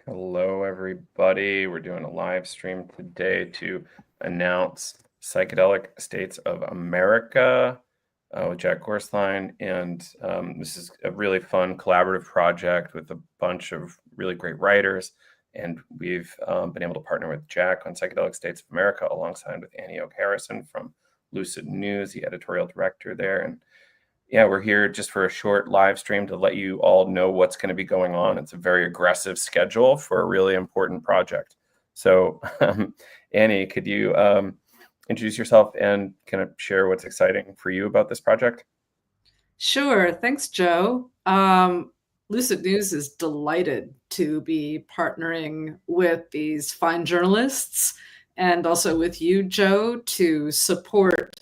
Hello, everybody. We're doing a live stream today to announce Psychedelic States of America with Jack Gorsline. And this is a really fun collaborative project with a bunch of really great writers. And we've been able to partner with Jack on Psychedelic States of America alongside with Annie Oak Harrison from Lucid News, the editorial director there. And yeah, we're here just for a short live stream to let you all know what's going to be going on. It's a very aggressive schedule for a really important project. So, Annie, could you introduce yourself and kind of share what's exciting for you about this project? Sure. Thanks, Joe. Lucid News is delighted to be partnering with these fine journalists and also with you, Joe, to support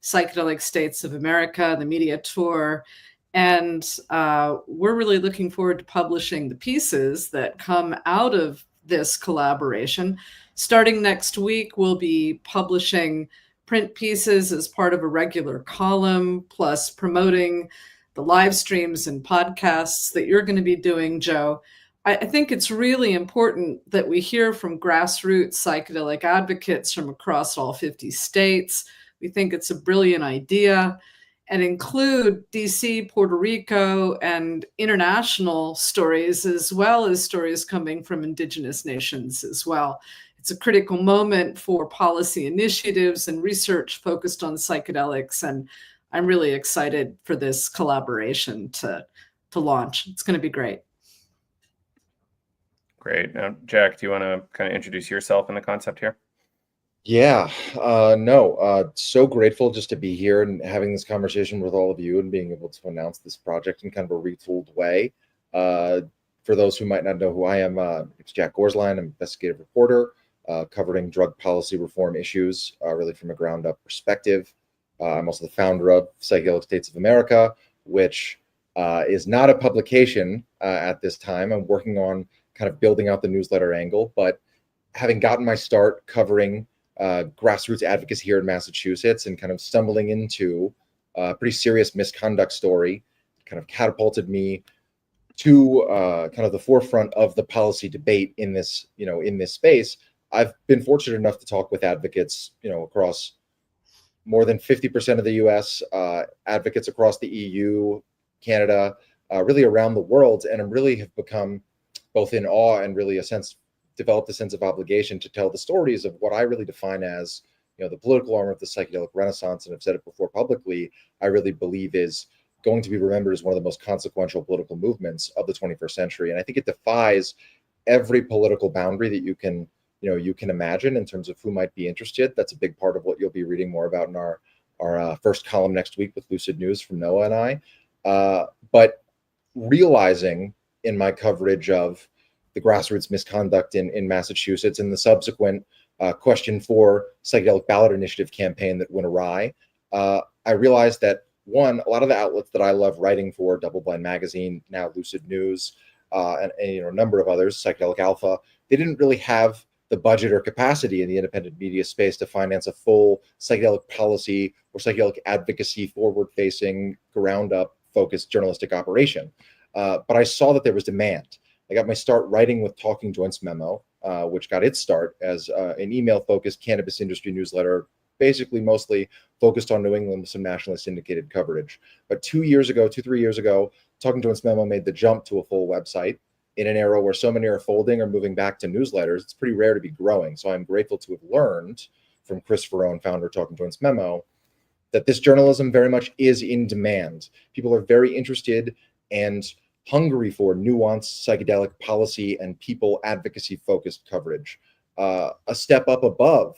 Psychedelic States of America, the media tour. And we're really looking forward to publishing the pieces that come out of this collaboration. Starting next week, we'll be publishing print pieces as part of a regular column, plus promoting the live streams and podcasts that you're going to be doing, Joe. I think it's really important that we hear from grassroots psychedelic advocates from across all 50 states. We think it's a brilliant idea and include DC, Puerto Rico, and international stories, as well as stories coming from indigenous nations as well. It's a critical moment for policy initiatives and research focused on psychedelics, and I'm really excited for this collaboration to launch. It's going to be great. Great. Now, Jack, do you want to kind of introduce yourself and the concept here? Yeah, no, so grateful just to be here and having this conversation with all of you and being able to announce this project in kind of a retooled way. For those who might not know who I am, it's Jack Gorsline. I'm an investigative reporter covering drug policy reform issues, really from a ground up perspective. I'm also the founder of Psychedelic States of America, which is not a publication at this time. I'm working on kind of building out the newsletter angle, but having gotten my start covering grassroots advocacy here in Massachusetts and kind of stumbling into a pretty serious misconduct story, kind of catapulted me to kind of the forefront of the policy debate in this, in this space. I've been fortunate enough to talk with advocates, across more than 50% of the US, advocates across the EU, Canada, really around the world, and really have become both in awe and really developed a sense of obligation to tell the stories of what I really define as, the political arm of the psychedelic renaissance. And I've said it before publicly, I really believe is going to be remembered as one of the most consequential political movements of the 21st century. And I think it defies every political boundary that you can imagine in terms of who might be interested. That's a big part of what you'll be reading more about in our first column next week with Lucid News from Noah and I. But realizing in my coverage of the grassroots misconduct in Massachusetts and the subsequent Question for Psychedelic Ballot Initiative campaign that went awry, I realized that, one, a lot of the outlets that I love writing for, Double Blind Magazine, now Lucid News, and a number of others, Psychedelic Alpha, they didn't really have the budget or capacity in the independent media space to finance a full psychedelic policy or psychedelic advocacy, forward-facing, ground-up focused journalistic operation. But I saw that there was demand. I got my start writing with Talking Joints Memo, which got its start as an email-focused cannabis industry newsletter, basically mostly focused on New England with some nationally syndicated coverage. But 3 years ago, Talking Joints Memo made the jump to a full website. In an era where so many are folding or moving back to newsletters, it's pretty rare to be growing. So I'm grateful to have learned from Chris Verone, founder of Talking Joints Memo, that this journalism very much is in demand. People are very interested and hungry for nuanced psychedelic policy and people advocacy focused coverage. A step up above,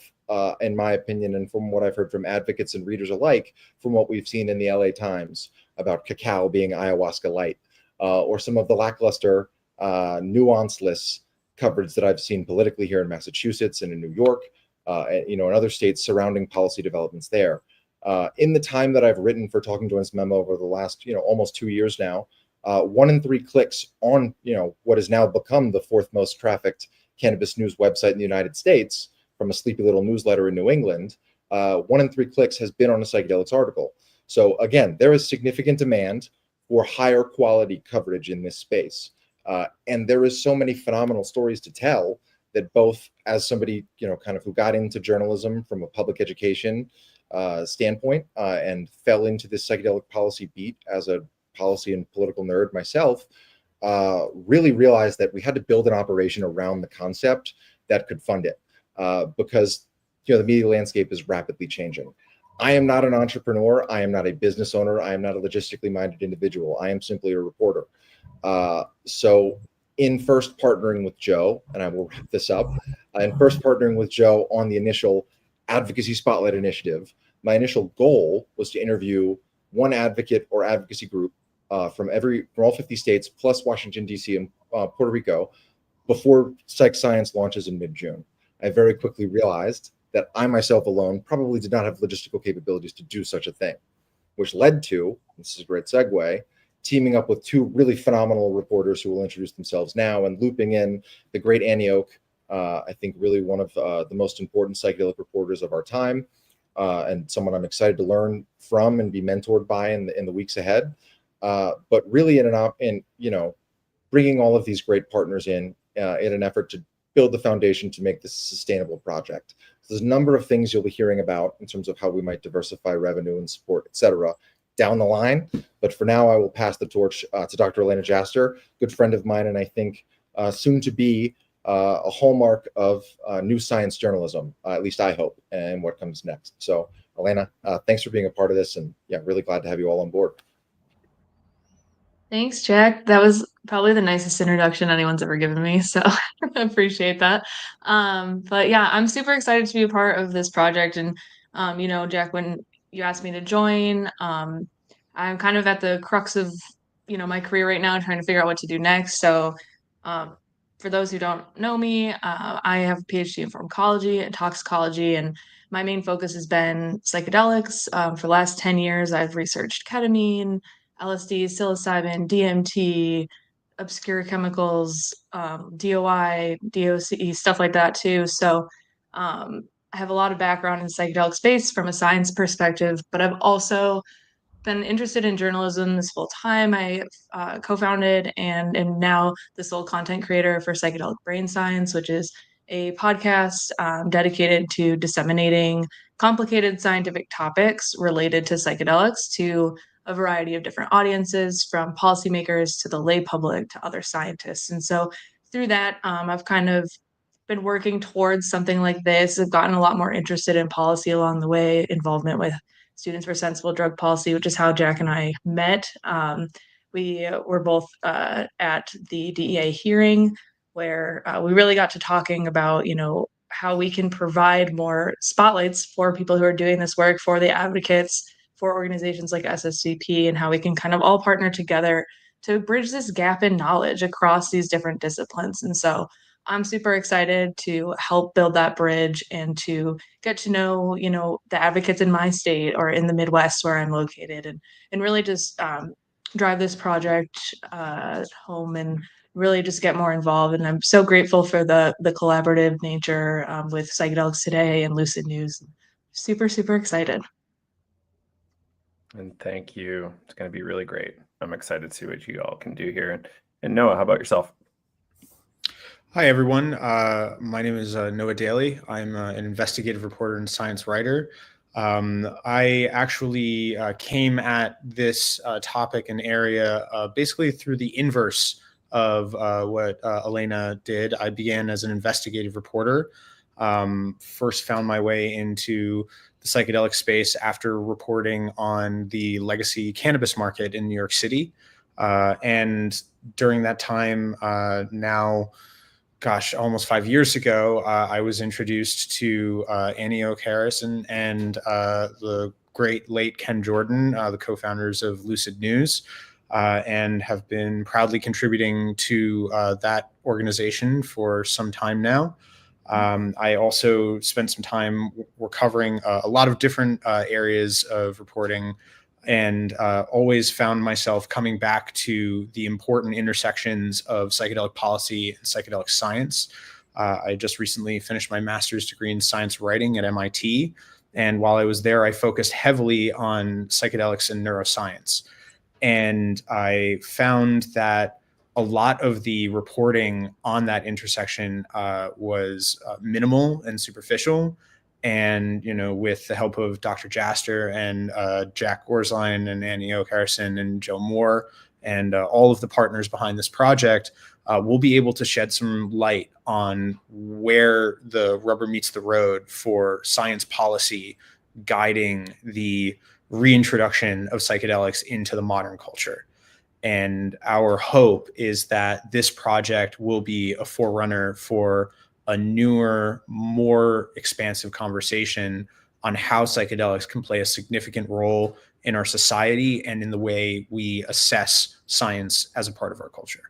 in my opinion, and from what I've heard from advocates and readers alike, from what we've seen in the LA Times about cacao being ayahuasca light, or some of the lackluster, nuanceless coverage that I've seen politically here in Massachusetts and in New York, and other states surrounding policy developments there. In the time that I've written for Talking Joints Memo over the last, almost 2 years now, 1 in 3 clicks on, what has now become the 4th most trafficked cannabis news website in the United States, from a sleepy little newsletter in New England, 1 in 3 clicks has been on a psychedelics article. So again, there is significant demand for higher quality coverage in this space. And there is so many phenomenal stories to tell that both as somebody, kind of who got into journalism from a public education standpoint and fell into this psychedelic policy beat as a policy and political nerd myself, really realized that we had to build an operation around the concept that could fund it because the media landscape is rapidly changing. I am not an entrepreneur. I am not a business owner. I am not a logistically minded individual. I am simply a reporter. So in first partnering with Joe, and I will wrap this up, in first partnering with Joe on the initial Advocacy Spotlight initiative, my initial goal was to interview one advocate or advocacy group from all 50 states, plus Washington, D.C. and Puerto Rico, before Psych Science launches in mid-June. I very quickly realized that I myself alone probably did not have logistical capabilities to do such a thing, which led to, this is a great segue, teaming up with two really phenomenal reporters who will introduce themselves now and looping in the great Annie Oak, I think really one of the most important psychedelic reporters of our time, and someone I'm excited to learn from and be mentored by in the weeks ahead. But really bringing all of these great partners in an effort to build the foundation to make this a sustainable project. So there's a number of things you'll be hearing about in terms of how we might diversify revenue and support, et cetera, down the line. But for now, I will pass the torch to Dr. Elena Jaster, good friend of mine, and I think soon to be a hallmark of new science journalism, at least I hope, and what comes next. So Elena, thanks for being a part of this, and really glad to have you all on board. Thanks, Jack. That was probably the nicest introduction anyone's ever given me, so I appreciate that. But yeah, I'm super excited to be a part of this project. And Jack, when you asked me to join, I'm kind of at the crux of my career right now, trying to figure out what to do next. So, for those who don't know me, I have a PhD in pharmacology and toxicology, and my main focus has been psychedelics. For the last 10 years, I've researched ketamine, LSD, psilocybin, DMT, obscure chemicals, DOI, DOC, stuff like that too. So I have a lot of background in psychedelic space from a science perspective, but I've also been interested in journalism this full time. I co-founded and am now the sole content creator for Psychedelic Brain Science, which is a podcast dedicated to disseminating complicated scientific topics related to psychedelics to a variety of different audiences, from policymakers to the lay public to other scientists. And so through that, I've kind of been working towards something like this. I've gotten a lot more interested in policy along the way, involvement with Students for Sensible Drug Policy, which is how Jack and I met. We were both at the DEA hearing where we really got to talking about, how we can provide more spotlights for people who are doing this work, for the advocates, for organizations like SSCP, and how we can kind of all partner together to bridge this gap in knowledge across these different disciplines. And so I'm super excited to help build that bridge and to get to know, the advocates in my state or in the Midwest where I'm located, and really just drive this project home and really just get more involved. And I'm so grateful for the collaborative nature with Psychedelics Today and Lucid News. Super, super excited. And thank you. It's going to be really great. I'm excited to see what you all can do here. And Noah, how about yourself? Hi, everyone. My name is Noah Daly. I'm an investigative reporter and science writer. I actually came at this topic and area basically through the inverse of what Elena did. I began as an investigative reporter, first found my way into the psychedelic space after reporting on the legacy cannabis market in New York City. And during that time, almost 5 years ago, I was introduced to Annie Oak Harrison and the great late Ken Jordan, the co-founders of Lucid News, and have been proudly contributing to that organization for some time now. I also spent some time covering a lot of different areas of reporting, and always found myself coming back to the important intersections of psychedelic policy and psychedelic science. I just recently finished my master's degree in science writing at MIT. And while I was there, I focused heavily on psychedelics and neuroscience. And I found that a lot of the reporting on that intersection was minimal and superficial. And, with the help of Dr. Jaster and Jack Gorsline and Annie Oak Harrison and Joe Moore and all of the partners behind this project, we'll be able to shed some light on where the rubber meets the road for science policy guiding the reintroduction of psychedelics into the modern culture. And our hope is that this project will be a forerunner for a newer, more expansive conversation on how psychedelics can play a significant role in our society and in the way we assess science as a part of our culture.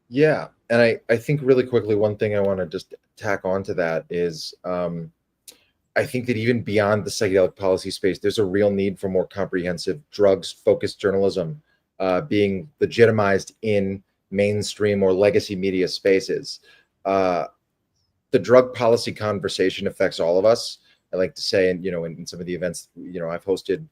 Yeah. And I think really quickly, one thing I want to just tack on to that is I think that even beyond the psychedelic policy space, there's a real need for more comprehensive drugs-focused journalism being legitimized in mainstream or legacy media spaces. The drug policy conversation affects all of us. I like to say, and in some of the events, I've hosted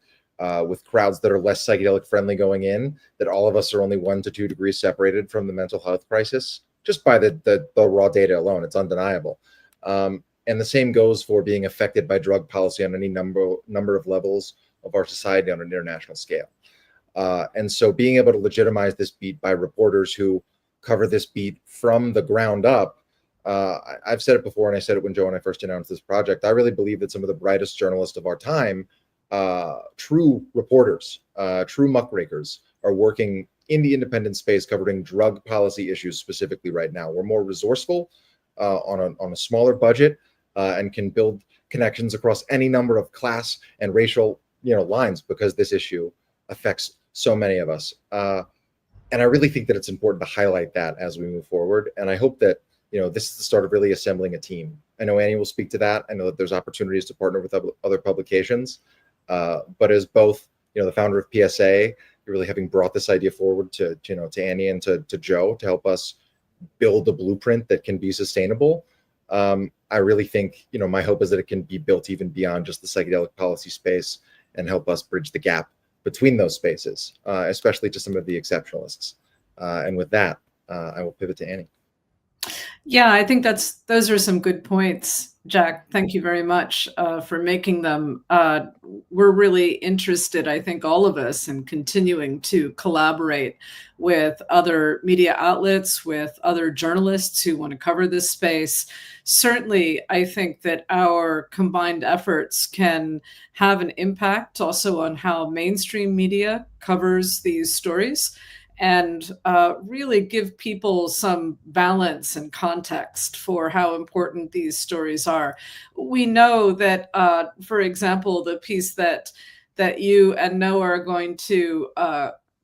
with crowds that are less psychedelic friendly going in, that all of us are only 1 to 2 degrees separated from the mental health crisis, just by the raw data alone. It's undeniable. And the same goes for being affected by drug policy on any number of levels of our society on an international scale. And so being able to legitimize this beat by reporters who cover this beat from the ground up, I've said it before, and I said it when Joe and I first announced this project, I really believe that some of the brightest journalists of our time, true reporters, true muckrakers, are working in the independent space covering drug policy issues specifically right now. We're more resourceful on a smaller budget and can build connections across any number of class and racial lines, because this issue affects so many of us. And I really think that it's important to highlight that as we move forward. And I hope that this is the start of really assembling a team. I know Annie will speak to that. I know that there's opportunities to partner with other publications. But as both, the founder of PSA, you're really having brought this idea forward to Annie and to Joe to help us build a blueprint that can be sustainable. I really think, my hope is that it can be built even beyond just the psychedelic policy space and help us bridge the gap between those spaces, especially to some of the exceptionalists. And with that, I will pivot to Annie. Yeah, I think those are some good points, Jack. Thank you very much for making them. We're really interested, I think, all of us, in continuing to collaborate with other media outlets, with other journalists who want to cover this space. Certainly, I think that our combined efforts can have an impact also on how mainstream media covers these stories, and really give people some balance and context for how important these stories are. We know that, for example, the piece that you and Noah are going to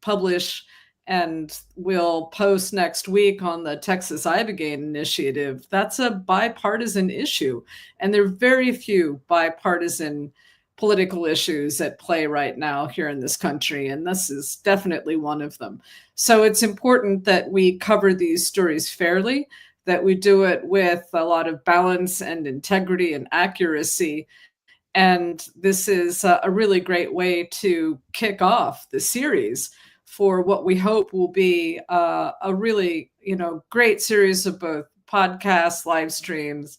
publish and will post next week on the Texas Ibogaine Initiative, that's a bipartisan issue. And there are very few bipartisan political issues at play right now here in this country, and this is definitely one of them. So it's important that we cover these stories fairly, that we do it with a lot of balance and integrity and accuracy. And this is a really great way to kick off the series for what we hope will be a really, great series of both podcasts, live streams,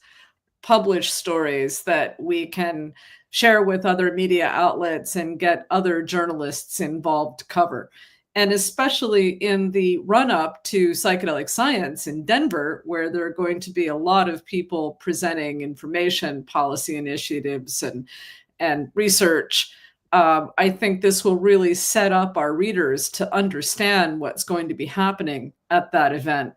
published stories that we can share with other media outlets and get other journalists involved to cover. And especially in the run-up to Psychedelic Science in Denver, where there are going to be a lot of people presenting information, policy initiatives, and research. I think this will really set up our readers to understand what's going to be happening at that event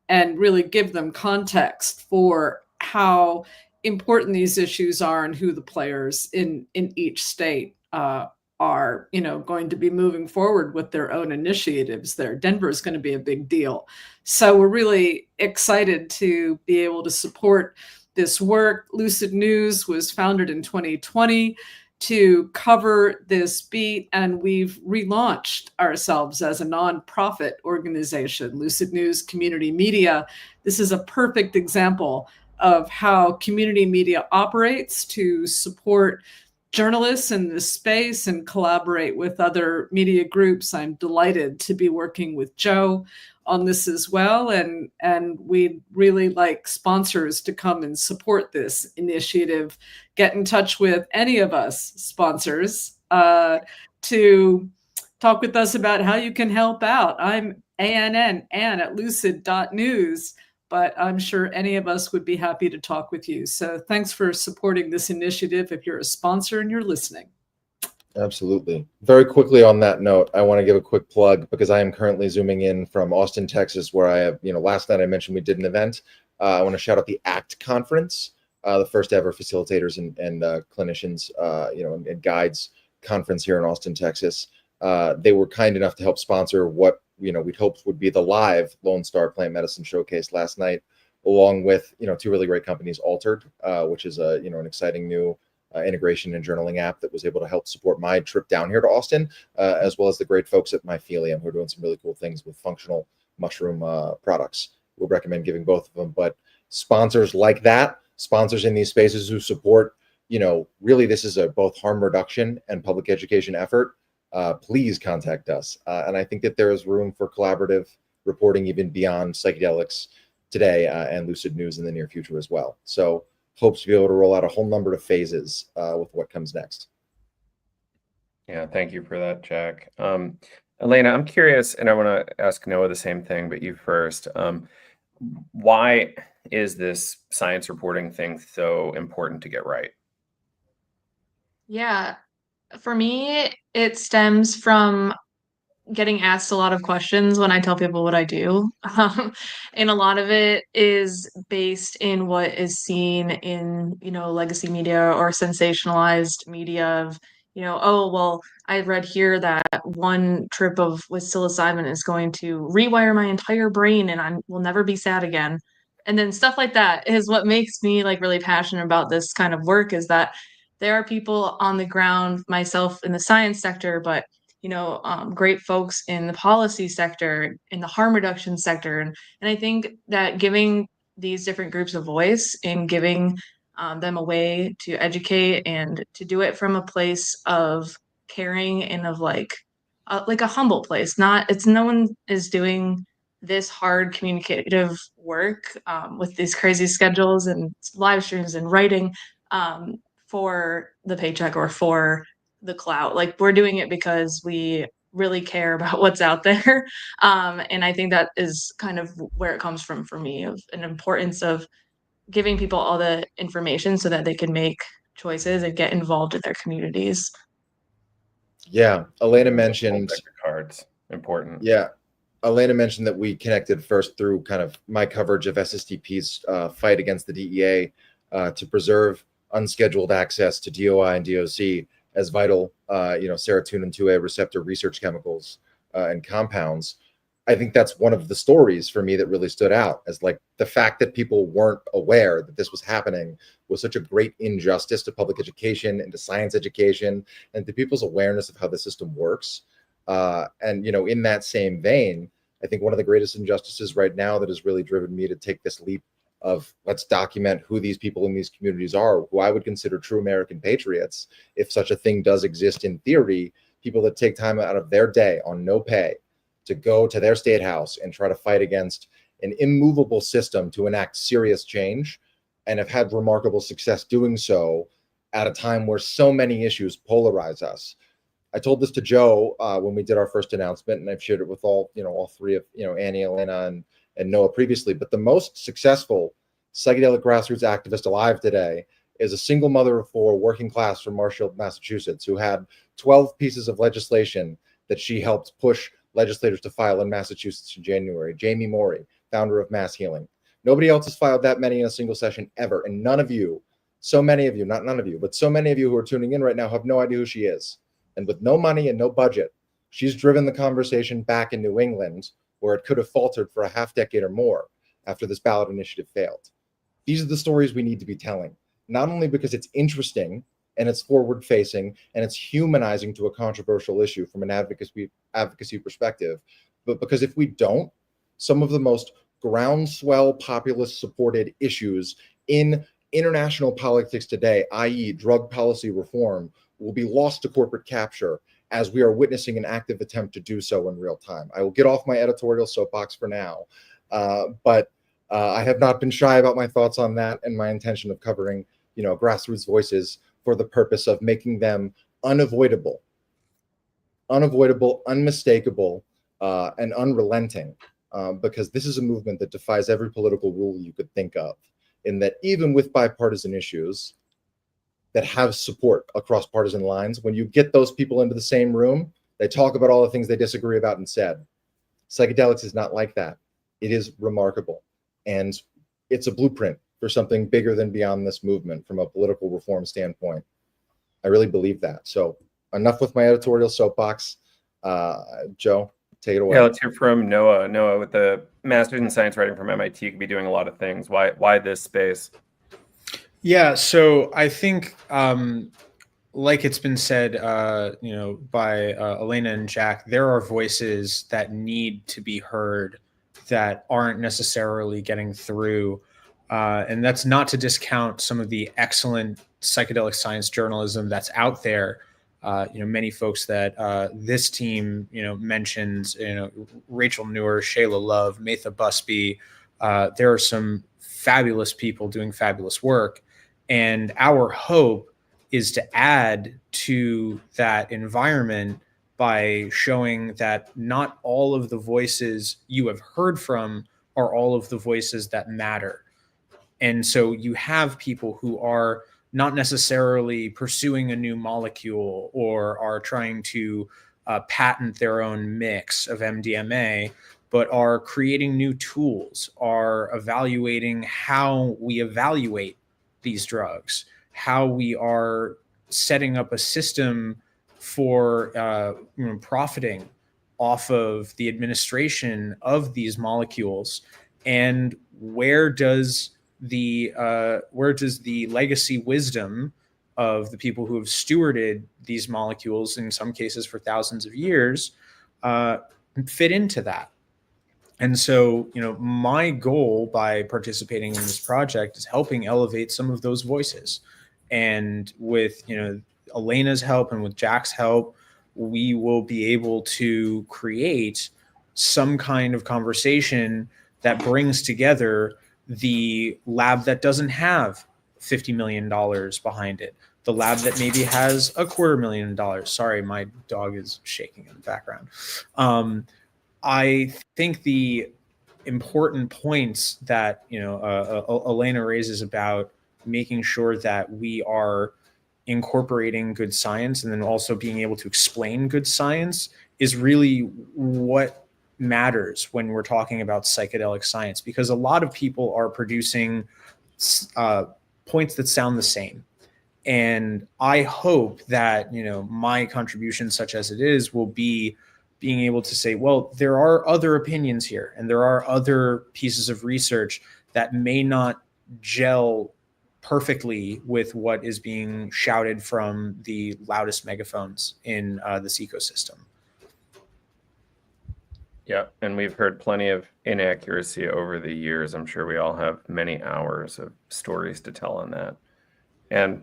and really give them context for how important these issues are and who the players in each state are, going to be moving forward with their own initiatives there. Denver is going to be a big deal. So we're really excited to be able to support this work. Lucid News was founded in 2020 to cover this beat, and we've relaunched ourselves as a nonprofit organization, Lucid News Community Media. This is a perfect example of how community media operates to support journalists in this space and collaborate with other media groups. I'm delighted to be working with Joe on this as well. And we'd really like sponsors to come and support this initiative. Get in touch with any of us sponsors to talk with us about how you can help out. I'm Ann at lucid.news, but I'm sure any of us would be happy to talk with you. So thanks for supporting this initiative if you're a sponsor and you're listening. Absolutely. Very quickly on that note, I want to give a quick plug because I am currently zooming in from Austin, Texas, where I have, last night I mentioned we did an event. I want to shout out the ACT conference, the first ever facilitators and clinicians, and guides conference here in Austin, Texas. They were kind enough to help sponsor what we'd hoped would be the live Lone Star Plant Medicine Showcase last night, along with two really great companies, Altered, which is an exciting new integration and journaling app that was able to help support my trip down here to Austin, as well as the great folks at Mycelium who are doing some really cool things with functional mushroom products. We'll recommend giving both of them, but sponsors like that, sponsors in these spaces who support, really this is a both harm reduction and public education effort. Please contact us. And I think that there is room for collaborative reporting even beyond psychedelics today and Lucid News in the near future as well. So hopes to be able to roll out a whole number of phases with what comes next. Yeah, thank you for that, Jack. Elena, I'm curious, and I want to ask Noah the same thing, but you first. Why is this science reporting thing so important to get right? Yeah, for me, it stems from getting asked a lot of questions when I tell people what I do. And a lot of it is based in what is seen in, legacy media or sensationalized media of, oh, well, I read here that one trip with psilocybin is going to rewire my entire brain and I will never be sad again. And then stuff like that is what makes me like really passionate about this kind of work, is that there are people on the ground, myself in the science sector, but great folks in the policy sector, in the harm reduction sector. And I think that giving these different groups a voice and giving them a way to educate and to do it from a place of caring and of like a humble place. No one is doing this hard communicative work with these crazy schedules and live streams and writing for the paycheck or for the clout. Like, we're doing it because we really care about what's out there. And I think that is kind of where it comes from for me, of an importance of giving people all the information so that they can make choices and get involved in their communities. Yeah, Elena mentioned cards important. Yeah, Elena mentioned that we connected first through kind of my coverage of SSDP's fight against the DEA to preserve unscheduled access to DOI and DOC as vital, serotonin 2A receptor research chemicals and compounds. I think that's one of the stories for me that really stood out, as like the fact that people weren't aware that this was happening was such a great injustice to public education and to science education and to people's awareness of how the system works. And in that same vein, I think one of the greatest injustices right now that has really driven me to take this leap of let's document who these people in these communities are, who I would consider true American patriots, if such a thing does exist in theory, people that take time out of their day on no pay to go to their state house and try to fight against an immovable system to enact serious change, and have had remarkable success doing so at a time where so many issues polarize us. I told this to Joe when we did our first announcement, and I've shared it with all three of Annie, Elena, and Noah previously. But the most successful psychedelic grassroots activist alive today is a single mother of four, working class from Marshfield, Massachusetts, who had 12 pieces of legislation that she helped push legislators to file in Massachusetts in January. Jamie Morey, founder of Mass Healing. Nobody else has filed that many in a single session ever, and none of you, so many of you, not none of you, but so many of you who are tuning in right now have no idea who she is. And with no money and no budget, she's driven the conversation back in New England, where it could have faltered for a half decade or more after this ballot initiative failed. These are the stories we need to be telling, not only because it's interesting and it's forward facing and it's humanizing to a controversial issue from an advocacy perspective, but because if we don't, some of the most groundswell populist supported issues in international politics today, i.e. drug policy reform, will be lost to corporate capture as we are witnessing an active attempt to do so in real time. I will get off my editorial soapbox for now, but I have not been shy about my thoughts on that and my intention of covering, grassroots voices for the purpose of making them unavoidable, unmistakable, and unrelenting, because this is a movement that defies every political rule you could think of, in that even with bipartisan issues that have support across partisan lines, when you get those people into the same room, they talk about all the things they disagree about and said. Psychedelics is not like that. It is remarkable. And it's a blueprint for something bigger than beyond this movement from a political reform standpoint. I really believe that. So enough with my editorial soapbox. Joe, take it away. Yeah, let's hear from Noah. Noah, with the master's in science writing from MIT, could be doing a lot of things. Why this space? Yeah, so I think, like it's been said, by Elena and Jack, there are voices that need to be heard that aren't necessarily getting through, and that's not to discount some of the excellent psychedelic science journalism that's out there. Many folks that this team, mentions, Rachel Newer, Shayla Love, Matha Busby. There are some fabulous people doing fabulous work. And our hope is to add to that environment by showing that not all of the voices you have heard from are all of the voices that matter. And so you have people who are not necessarily pursuing a new molecule or are trying to patent their own mix of MDMA, but are creating new tools, are evaluating how we evaluate these drugs, how we are setting up a system for profiting off of the administration of these molecules, and where does the legacy wisdom of the people who have stewarded these molecules, in some cases for thousands of years, fit into that. And so, my goal by participating in this project is helping elevate some of those voices. And with, Elena's help and with Jack's help, we will be able to create some kind of conversation that brings together the lab that doesn't have $50 million behind it, the lab that maybe has $250,000. Sorry, my dog is shaking in the background. I think the important points that Elena raises about making sure that we are incorporating good science and then also being able to explain good science is really what matters when we're talking about psychedelic science, because a lot of people are producing points that sound the same. And I hope that, my contribution, such as it is, will be being able to say, well, there are other opinions here, and there are other pieces of research that may not gel perfectly with what is being shouted from the loudest megaphones in this ecosystem. Yeah, and we've heard plenty of inaccuracy over the years. I'm sure we all have many hours of stories to tell on that. And,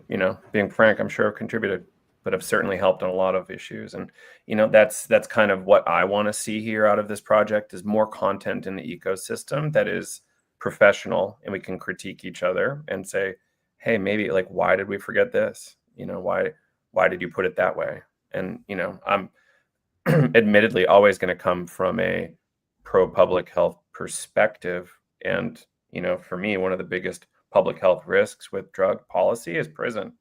being frank, I'm sure I've contributed, but I've certainly helped on a lot of issues. And, that's kind of what I want to see here out of this project, is more content in the ecosystem that is professional, and we can critique each other and say, hey, maybe why did we forget this? Why did you put it that way? And, I'm admittedly always going to come from a pro public health perspective. And, for me, one of the biggest public health risks with drug policy is prison.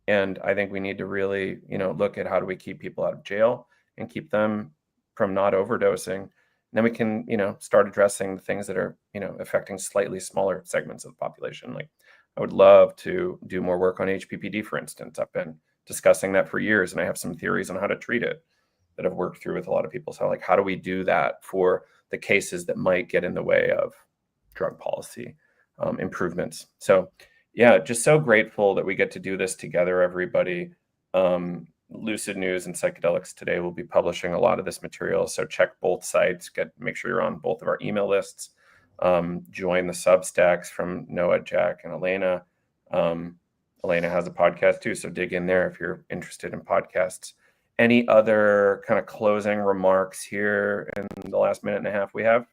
And I think we need to really, look at how do we keep people out of jail and keep them from not overdosing. And then we can, start addressing the things that are, affecting slightly smaller segments of the population. Like, I would love to do more work on HPPD, for instance. I've been discussing that for years, and I have some theories on how to treat it that I've worked through with a lot of people. So, how do we do that for the cases that might get in the way of drug policy improvements? So, yeah, just so grateful that we get to do this together, everybody. Lucid News and Psychedelics Today will be publishing a lot of this material. So check both sites, make sure you're on both of our email lists. Join the Substacks from Noah, Jack, and Elena. Elena has a podcast too, so dig in there if you're interested in podcasts. Any other kind of closing remarks here in the last minute and a half we have?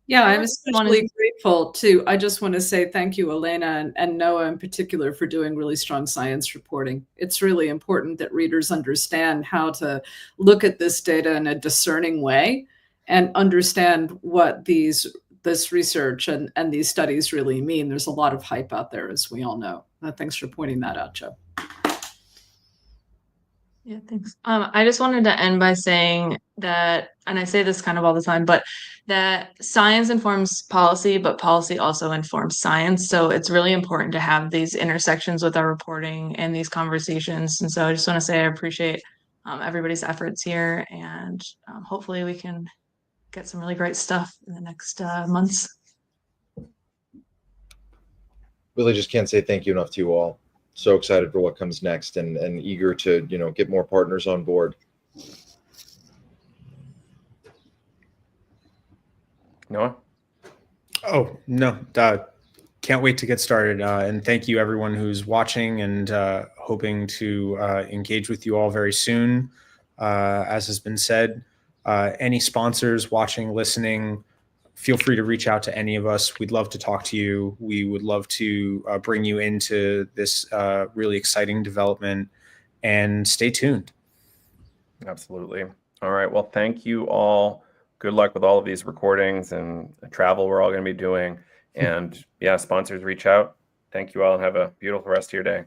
Yeah, I I'm just wanted- especially grateful too. I just want to say thank you, Elena and Noah in particular, for doing really strong science reporting. It's really important that readers understand how to look at this data in a discerning way and understand what this research and these studies really mean. There's a lot of hype out there, as we all know. Thanks for pointing that out, Joe. Yeah, thanks. I just wanted to end by saying that, and I say this kind of all the time, but that science informs policy, but policy also informs science. So it's really important to have these intersections with our reporting and these conversations. And so I just want to say I appreciate everybody's efforts here, and hopefully we can get some really great stuff in the next months. Really just can't say thank you enough to you all. So excited for what comes next, and eager to get more partners on board. Noah? Oh, no, can't wait to get started. And thank you everyone who's watching, and hoping to engage with you all very soon. As has been said, any sponsors watching, listening, feel free to reach out to any of us. We'd love to talk to you. We would love to bring you into this really exciting development, and stay tuned. Absolutely. All right. Well, thank you all. Good luck with all of these recordings and the travel we're all going to be doing. And yeah, sponsors, reach out. Thank you all, and have a beautiful rest of your day.